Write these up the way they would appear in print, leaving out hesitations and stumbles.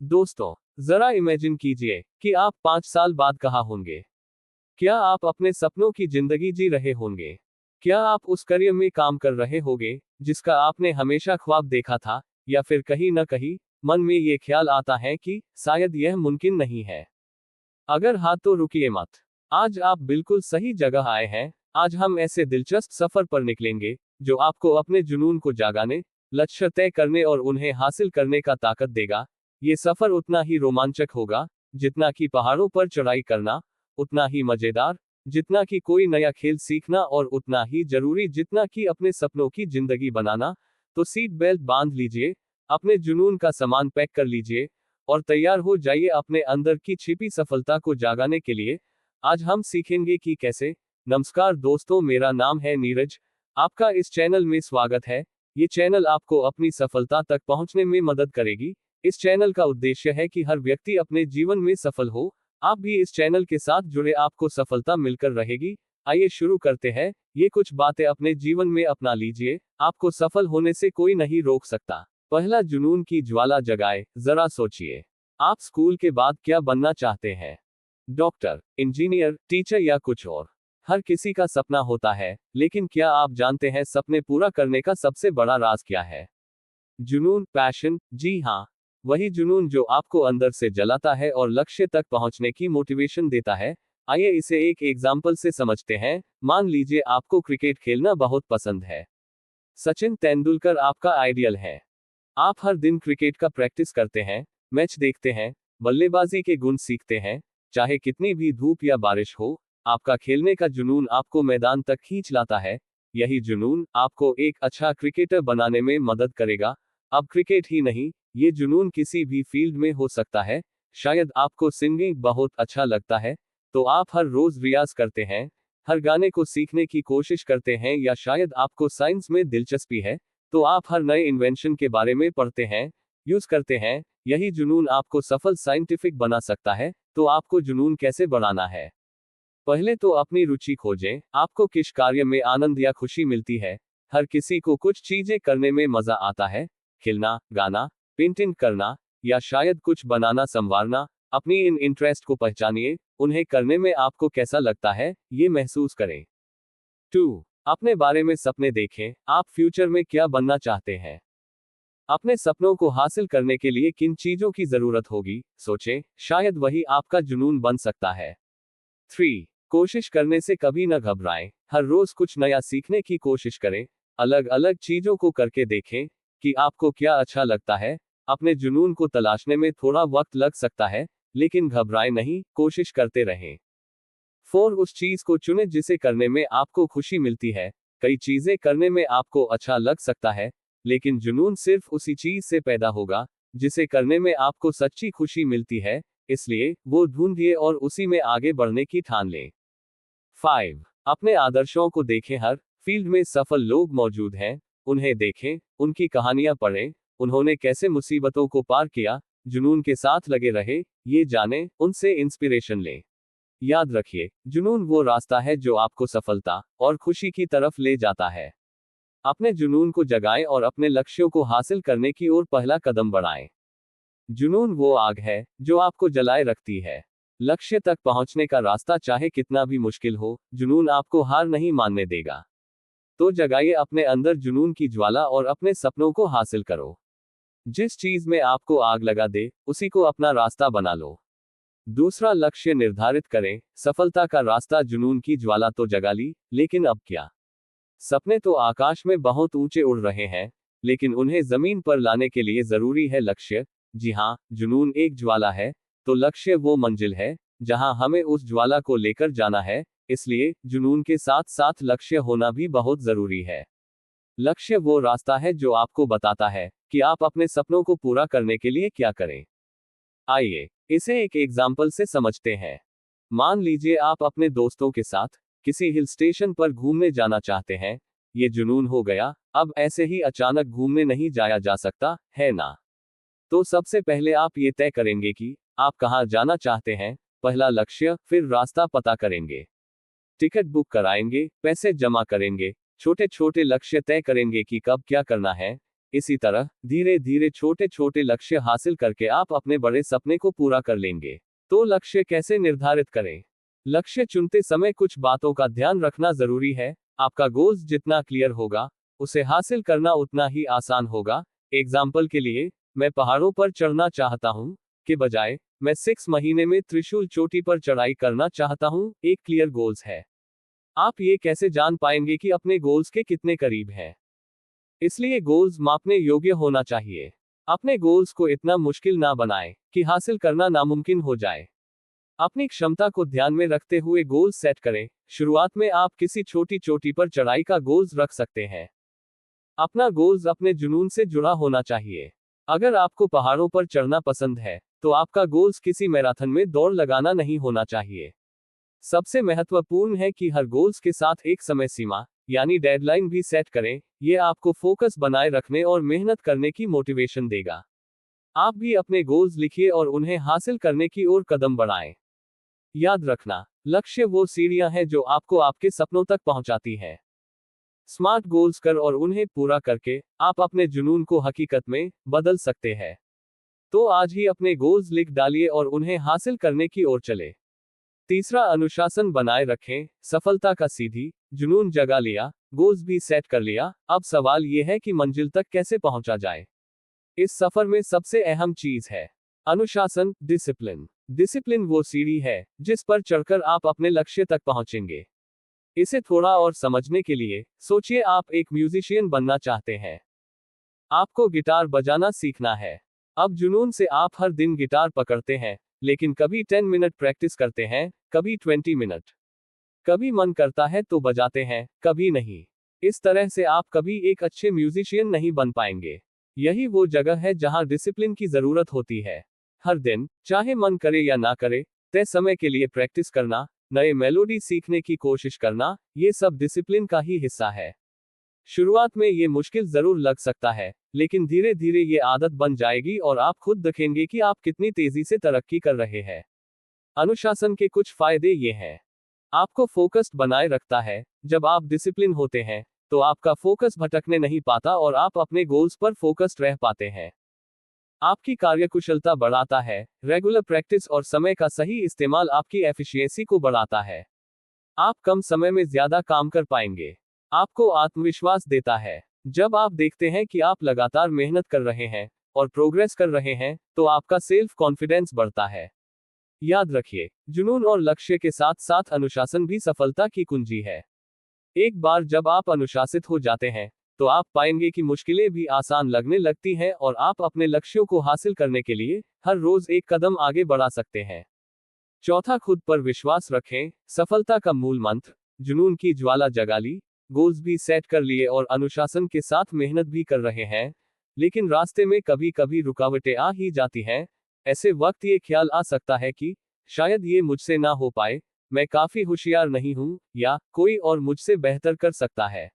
दोस्तों, जरा इमेजिन कीजिए कि आप 5 साल बाद कहाँ होंगे। क्या आप अपने सपनों की जिंदगी जी रहे होंगे? क्या आप उस करियर में काम कर रहे होंगे जिसका आपने हमेशा ख्वाब देखा था? या फिर कहीं न कहीं मन में ये ख्याल आता है कि शायद यह मुमकिन नहीं है? अगर हाँ तो रुकिए मत। आज आप बिल्कुल सही जगह आए हैं। आज हम ऐसे दिलचस्प सफर पर निकलेंगे जो आपको अपने जुनून को जागाने, लक्ष्य तय करने और उन्हें हासिल करने का ताकत देगा। ये सफर उतना ही रोमांचक होगा जितना कि पहाड़ों पर चढ़ाई करना, उतना ही मजेदार जितना कि कोई नया खेल सीखना और उतना ही जरूरी जितना कि अपने सपनों की जिंदगी बनाना। तो सीट बेल्ट बांध लीजिए, अपने जुनून का सामान पैक कर लीजिए और तैयार हो जाइए अपने अंदर की छिपी सफलता को जागाने के लिए। आज हम सीखेंगे कि कैसे। नमस्कार दोस्तों, मेरा नाम है नीरज। आपका इस चैनल में स्वागत है। ये चैनल आपको अपनी सफलता तक पहुंचने में मदद करेगी। इस चैनल का उद्देश्य है कि हर व्यक्ति अपने जीवन में सफल हो। आप भी इस चैनल के साथ जुड़े, आपको सफलता मिलकर रहेगी। आइए शुरू करते हैं। ये कुछ बातें अपने जीवन में अपना लीजिए, आपको सफल होने से कोई नहीं रोक सकता। पहला, जुनून की ज्वाला जगाए। जरा सोचिए, आप स्कूल के बाद क्या बनना चाहते हैं? डॉक्टर, इंजीनियर, टीचर या कुछ और? हर किसी का सपना होता है, लेकिन क्या आप जानते हैं सपने पूरा करने का सबसे बड़ा राज क्या है? जुनून, पैशन। जी हाँ, वही जुनून जो आपको अंदर से जलाता है और लक्ष्य तक पहुंचने की मोटिवेशन देता है। आइए इसे एक एग्जाम्पल से समझते हैं। मान लीजिए आपको क्रिकेट खेलना बहुत पसंद है। सचिन तेंदुलकर आपका आइडियल है। आप हर दिन क्रिकेट का प्रैक्टिस करते हैं, मैच देखते हैं, बल्लेबाजी के गुण सीखते हैं। चाहे कितनी भी धूप या बारिश हो, आपका खेलने का जुनून आपको मैदान तक खींच लाता है। यही जुनून आपको एक अच्छा क्रिकेटर बनाने में मदद करेगा। अब क्रिकेट ही नहीं, ये जुनून किसी भी फील्ड में हो सकता है। शायद आपको सिंगिंग बहुत अच्छा लगता है, तो आप हर रोज रियाज करते हैं, हर गाने को सीखने की कोशिश करते हैं। या शायद आपको साइंस में दिलचस्पी है, तो आप हर नए इन्वेंशन के बारे में पढ़ते हैं, यूज करते हैं। यही जुनून आपको सफल साइंटिफिक बना सकता है। तो आपको जुनून कैसे बढ़ाना है? पहले तो अपनी रुचि खोजें। आपको किस कार्य में आनंद या खुशी मिलती है? हर किसी को कुछ चीजें करने में मजा आता है। खिलना, गाना, पेंटिंग करना, या शायद कुछ बनाना संवारना। अपनी इन इंटरेस्ट को पहचानिए, उन्हें करने में आपको कैसा लगता है, ये महसूस करें। 2. अपने बारे में सपने देखें। आप फ्यूचर में क्या बनना चाहते हैं? अपने सपनों को हासिल करने के लिए किन चीजों की जरूरत होगी, सोचें। शायद वही आपका जुनून बन सकता है। 3. कोशिश करने से कभी न घबराएं। हर रोज कुछ नया सीखने की कोशिश करें। अलग अलग चीजों को करके देखें कि आपको क्या अच्छा लगता है। अपने जुनून को तलाशने में थोड़ा वक्त लग सकता है, लेकिन घबराएं नहीं, कोशिश करते रहें। 4. उस चीज को चुनें जिसे करने में आपको खुशी मिलती है। कई चीजें करने में आपको अच्छा लग सकता है, लेकिन जुनून सिर्फ उसी चीज से पैदा होगा जिसे करने में आपको सच्ची खुशी मिलती है। इसलिए वो ढूंढिए और उसी में आगे बढ़ने की ठान लें। 5. अपने आदर्शों को देखें। हर फील्ड में सफल लोग मौजूद हैं, उन्हें देखें, उनकी कहानियां पढ़ें, उन्होंने कैसे मुसीबतों को पार किया। जुनून के साथ लगे रहे, ये जानें, उनसे इंस्पिरेशन लें। याद रखिए, जुनून वो रास्ता है जो आपको सफलता और खुशी की तरफ ले जाता है। अपने जुनून को जगाएं और अपने लक्ष्यों को हासिल करने की ओर पहला कदम बढ़ाएं। जुनून वो आग है जो आपको जलाए रखती है। लक्ष्य तक पहुंचने का रास्ता चाहे कितना भी मुश्किल हो, जुनून आपको हार नहीं मानने देगा। तो जगाइए अपने अंदर जुनून की ज्वाला और अपने सपनों को हासिल करो। जिस चीज में आपको आग लगा दे, उसी को अपना रास्ता बना लो। दूसरा, लक्ष्य निर्धारित करें। सफलता का रास्ता, जुनून की ज्वाला तो जगा ली, लेकिन अब क्या? सपने तो आकाश में बहुत ऊंचे उड़ रहे हैं, लेकिन उन्हें जमीन पर लाने के लिए जरूरी है लक्ष्य। जी हाँ, जुनून एक ज्वाला है, तो लक्ष्य वो मंजिल है जहां हमें उस ज्वाला को लेकर जाना है। इसलिए जुनून के साथ साथ लक्ष्य होना भी बहुत जरूरी है। लक्ष्य वो रास्ता है जो आपको बताता है कि आप अपने सपनों को पूरा करने के लिए क्या करें। आइए इसे एक एग्जाम्पल से समझते हैं। मान लीजिए आप अपने दोस्तों के साथ किसी हिल स्टेशन पर घूमने जाना चाहते हैं। ये जुनून हो गया। अब ऐसे ही अचानक घूमने नहीं जाया जा सकता, है ना? तो सबसे पहले आप ये तय करेंगे कि आप कहाँ जाना चाहते हैं। पहला लक्ष्य, फिर रास्ता पता करेंगे, टिकट बुक कराएंगे, पैसे जमा करेंगे, छोटे छोटे लक्ष्य तय करेंगे कि कब क्या करना है। इसी तरह धीरे धीरे छोटे छोटे लक्ष्य हासिल करके आप अपने बड़े सपने को पूरा कर लेंगे। तो लक्ष्य कैसे निर्धारित करें? लक्ष्य चुनते समय कुछ बातों का ध्यान रखना जरूरी है। आपका गोल्स जितना क्लियर होगा, उसे हासिल करना उतना ही आसान होगा। एग्जाम्पल के लिए, मैं पहाड़ों पर चढ़ना चाहता हूँ के बजाय मैं 6 महीने में त्रिशूल चोटी पर चढ़ाई करना चाहता हूँ, एक क्लियर गोल्स है। आप ये कैसे जान पाएंगे कि अपने गोल्स के कितने करीब हैं? इसलिए गोल्स मापने योग्य होना चाहिए। अपने गोल्स को इतना मुश्किल ना बनाएं कि हासिल करना नामुमकिन हो जाए। अपनी क्षमता को ध्यान में रखते हुए गोल्स सेट करें। शुरुआत में आप किसी छोटी चोटी पर चढ़ाई का गोल्स रख सकते हैं। अपना गोल्स अपने जुनून से जुड़ा होना चाहिए। अगर आपको पहाड़ों पर चढ़ना पसंद है, तो आपका गोल्स किसी मैराथन में दौड़ लगाना नहीं होना चाहिए। सबसे महत्वपूर्ण है कि हर गोल्स के साथ एक समय सीमा यानी डेडलाइन भी सेट करें। यह आपको फोकस बनाए रखने और मेहनत करने की मोटिवेशन देगा। आप भी अपने गोल्स लिखिए और उन्हें हासिल करने की ओर कदम बढ़ाएं। याद रखना, लक्ष्य वो सीढ़ियां हैं जो आपको आपके सपनों तक पहुंचाती हैं। स्मार्ट गोल्स कर और उन्हें पूरा करके आप अपने जुनून को हकीकत में बदल सकते हैं। तो आज ही अपने गोल्स लिख डालिए और उन्हें हासिल करने की ओर चले। तीसरा, अनुशासन बनाए रखें। सफलता का सीधी जुनून जगा लिया, गोल्स भी सेट कर लिया, अब सवाल यह है कि मंजिल तक कैसे पहुंचा जाए। इस सफर में सबसे अहम चीज है अनुशासन, डिसिप्लिन। डिसिप्लिन वो सीढ़ी है जिस पर चढ़कर आप अपने लक्ष्य तक पहुंचेंगे। इसे थोड़ा और समझने के लिए सोचिए, आप एक म्यूजिशियन बनना चाहते हैं। आपको गिटार बजाना सीखना है। अब जुनून से आप हर दिन गिटार पकड़ते हैं, लेकिन कभी 10 मिनट प्रैक्टिस करते हैं, कभी 20 मिनट। कभी मन करता है तो बजाते हैं, कभी नहीं। इस तरह से आप कभी एक अच्छे म्यूजिशियन नहीं बन पाएंगे। यही वो जगह है जहां डिसिप्लिन की जरूरत होती है। हर दिन, चाहे मन करे या ना करे, तय समय के लिए प्रैक्टिस करना, नए मेलोडी सीखने की कोशिश करना, ये सब डिसिप्लिन का ही हिस्सा है। शुरुआत में ये मुश्किल जरूर लग सकता है, लेकिन धीरे धीरे ये आदत बन जाएगी और आप खुद देखेंगे कि आप कितनी तेजी से तरक्की कर रहे हैं। अनुशासन के कुछ फायदे ये हैं। आपको फोकस्ड बनाए रखता है। जब आप डिसिप्लिन होते हैं, तो आपका फोकस भटकने नहीं पाता और आप अपने गोल्स पर फोकस्ड रह पाते हैं। आपकी कार्यकुशलता बढ़ाता है। रेगुलर प्रैक्टिस और समय का सही इस्तेमाल आपकी एफिशिएंसी को बढ़ाता है। आप कम समय में ज्यादा काम कर पाएंगे। आपको आत्मविश्वास देता है। जब आप देखते हैं कि आप लगातार मेहनत कर रहे हैं और प्रोग्रेस कर रहे हैं, तो आपका सेल्फ कॉन्फिडेंस बढ़ता है। याद रखिए, जुनून और लक्ष्य के साथ साथ अनुशासन भी सफलता की कुंजी है। एक बार जब आप अनुशासित हो जाते हैं, तो आप पाएंगे कि मुश्किलें भी आसान लगने लगती हैं और आप अपने लक्ष्यों को हासिल करने के लिए हर रोज एक कदम आगे बढ़ा सकते हैं। चौथा, खुद पर विश्वास रखें। सफलता का मूल मंत्र, जुनून की ज्वाला जगा ली, गोल्स भी सेट कर लिए और अनुशासन के साथ मेहनत भी कर रहे हैं, लेकिन रास्ते में कभी कभी रुकावटें आ ही जाती हैं। ऐसे वक्त ये ख्याल आ सकता है कि शायद ये मुझसे ना हो पाए, मैं काफी होशियार नहीं हूं, या कोई और मुझसे बेहतर कर सकता है।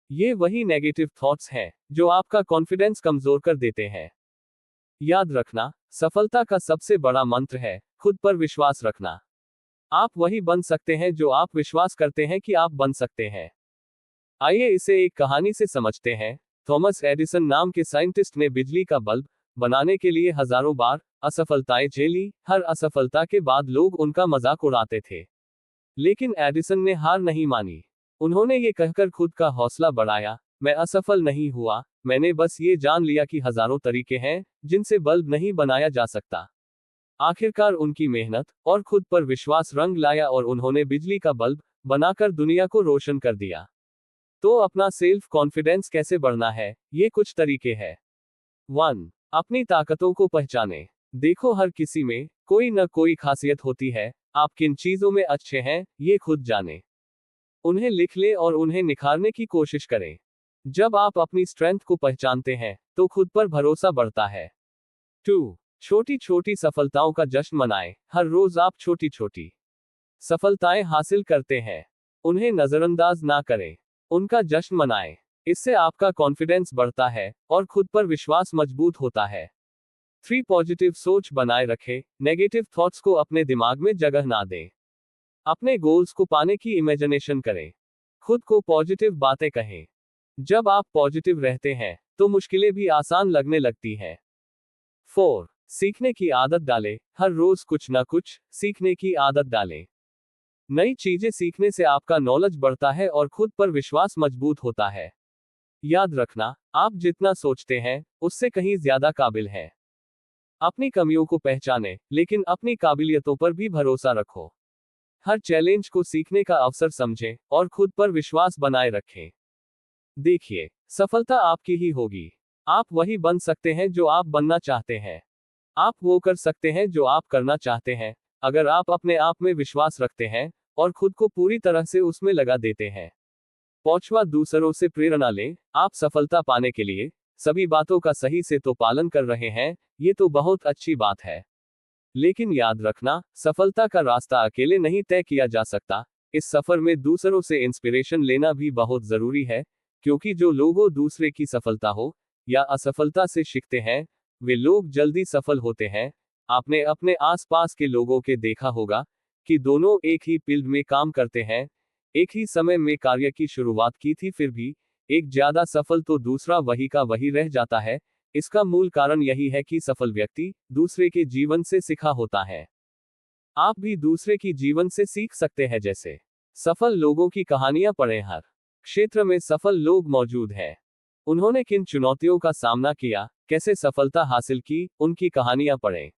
ये वही नेगेटिव थॉट्स हैं जो आपका कॉन्फिडेंस कमजोर कर देते हैं। याद रखना, सफलता का सबसे बड़ा मंत्र है खुद पर विश्वास रखना। आप वही बन सकते हैं जो आप विश्वास करते हैं कि आप बन सकते हैं। आइए इसे एक कहानी से समझते हैं। थॉमस एडिसन नाम के साइंटिस्ट ने बिजली का बल्ब बनाने के लिए हजारों बार असफलताएं झेली। हर असफलता के बाद लोग उनका मजाक उड़ाते थे, लेकिन एडिसन ने हार नहीं मानी। उन्होंने ये कहकर खुद का हौसला बढ़ाया, मैं असफल नहीं हुआ, मैंने बस ये जान लिया कि हजारों तरीके हैं जिनसे बल्ब नहीं बनाया जा सकता। आखिरकार उनकी मेहनत और खुद पर विश्वास रंग लाया और उन्होंने बिजली का बल्ब बनाकर दुनिया को रोशन कर दिया। तो अपना सेल्फ कॉन्फिडेंस कैसे बढ़ना है, ये कुछ तरीके हैं। 1. अपनी ताकतों को पहचाने। देखो, हर किसी में कोई न कोई खासियत होती है। आप किन चीजों में अच्छे हैं, ये खुद जाने। उन्हें लिख ले और उन्हें निखारने की कोशिश करें। जब आप अपनी स्ट्रेंथ को पहचानते हैं, तो खुद पर भरोसा बढ़ता है। 2. छोटी छोटी सफलताओं का जश्न मनाएं। हर रोज आप छोटी छोटी सफलताएं हासिल करते हैं, उन्हें नजरअंदाज ना करें, उनका जश्न मनाएं। इससे आपका कॉन्फिडेंस बढ़ता है और खुद पर विश्वास मजबूत होता है। 3. पॉजिटिव सोच बनाए रखें। नेगेटिव थॉट्स को अपने दिमाग में जगह ना दें। अपने गोल्स को पाने की इमेजिनेशन करें। खुद को पॉजिटिव बातें कहें। जब आप पॉजिटिव रहते हैं, तो मुश्किलें भी आसान लगने लगती हैं। 4. सीखने की आदत डालें। हर रोज कुछ ना कुछ सीखने की आदत डालें। नई चीजें सीखने से आपका नॉलेज बढ़ता है और खुद पर विश्वास मजबूत होता है। याद रखना, आप जितना सोचते हैं उससे कहीं ज्यादा काबिल हैं। अपनी कमियों को पहचानें, लेकिन अपनी काबिलियतों पर भी भरोसा रखो। हर चैलेंज को सीखने का अवसर समझें और खुद पर विश्वास बनाए रखें। देखिए, सफलता आपकी ही होगी। आप वही बन सकते हैं जो आप बनना चाहते हैं। आप वो कर सकते हैं जो आप करना चाहते हैं, अगर आप अपने आप में विश्वास रखते हैं और खुद को पूरी तरह से उसमें लगा देते हैं। 5वां, दूसरों से प्रेरणा लें। आप सफलता पाने के लिए सभी बातों का सही से तो पालन कर रहे हैं, ये तो बहुत अच्छी बात है। लेकिन याद रखना, सफलता का रास्ता अकेले नहीं तय किया जा सकता। इस सफर में दूसरों से इंस्पिरेशन लेना भी बहुत जरूरी है, क्योंकि जो लोगों दूसरे की सफलता हो या असफलता से सीखते हैं, वे लोग जल्दी सफल होते हैं। आपने अपने आसपास के लोगों के देखा होगा कि दोनों एक ही फील्ड में काम करते हैं, एक ही समय में कार्य की शुरुआत की थी, फिर भी एक ज्यादा सफल तो दूसरा वही का वही रह जाता है। इसका मूल कारण यही है कि सफल व्यक्ति दूसरे के जीवन से सीखा होता है। आप भी दूसरे की जीवन से सीख सकते हैं। जैसे सफल लोगों की कहानियां पढ़ें। हर क्षेत्र में सफल लोग मौजूद हैं। उन्होंने किन चुनौतियों का सामना किया, कैसे सफलता हासिल की, उनकी कहानियां पढ़ें।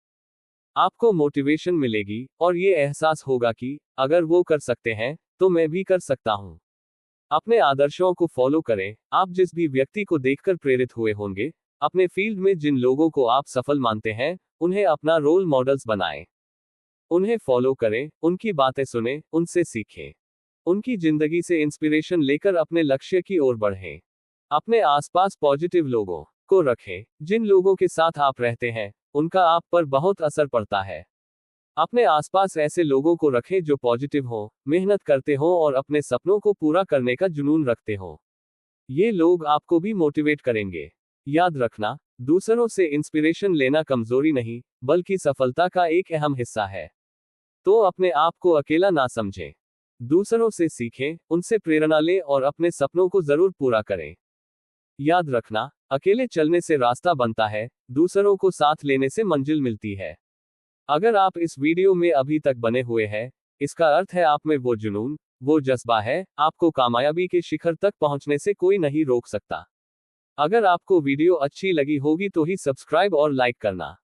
आपको मोटिवेशन मिलेगी और ये एहसास होगा कि अगर वो कर सकते हैं तो मैं भी कर सकता हूं। अपने आदर्शों को फॉलो करें। आप जिस भी व्यक्ति को देखकर प्रेरित हुए होंगे, अपने फील्ड में जिन लोगों को आप सफल मानते हैं, उन्हें अपना रोल मॉडल्स बनाएं। उन्हें फॉलो करें, उनकी बातें सुनें, उनसे सीखें। उनकी जिंदगी से इंस्पिरेशन लेकर अपने लक्ष्य की ओर बढ़ें। अपने आसपास पॉजिटिव लोगों को रखें। जिन लोगों के साथ आप रहते हैं, उनका आप पर बहुत असर पड़ता है। अपने आसपास ऐसे लोगों को रखें जो पॉजिटिव हो, मेहनत करते हो और अपने सपनों को पूरा करने का जुनून रखते हो। ये लोग आपको भी मोटिवेट करेंगे। याद रखना, दूसरों से इंस्पिरेशन लेना कमजोरी नहीं, बल्कि सफलता का एक अहम हिस्सा है। तो अपने आप को अकेला ना समझें। दूसरों से सीखें, उनसे प्रेरणा लें और अपने सपनों को जरूर पूरा करें। याद रखना, अकेले चलने से रास्ता बनता है, दूसरों को साथ लेने से मंजिल मिलती है। अगर आप इस वीडियो में अभी तक बने हुए हैं, इसका अर्थ है आप में वो जुनून, वो जज्बा है। आपको कामयाबी के शिखर तक पहुंचने से कोई नहीं रोक सकता। अगर आपको वीडियो अच्छी लगी होगी तो ही सब्सक्राइब और लाइक करना।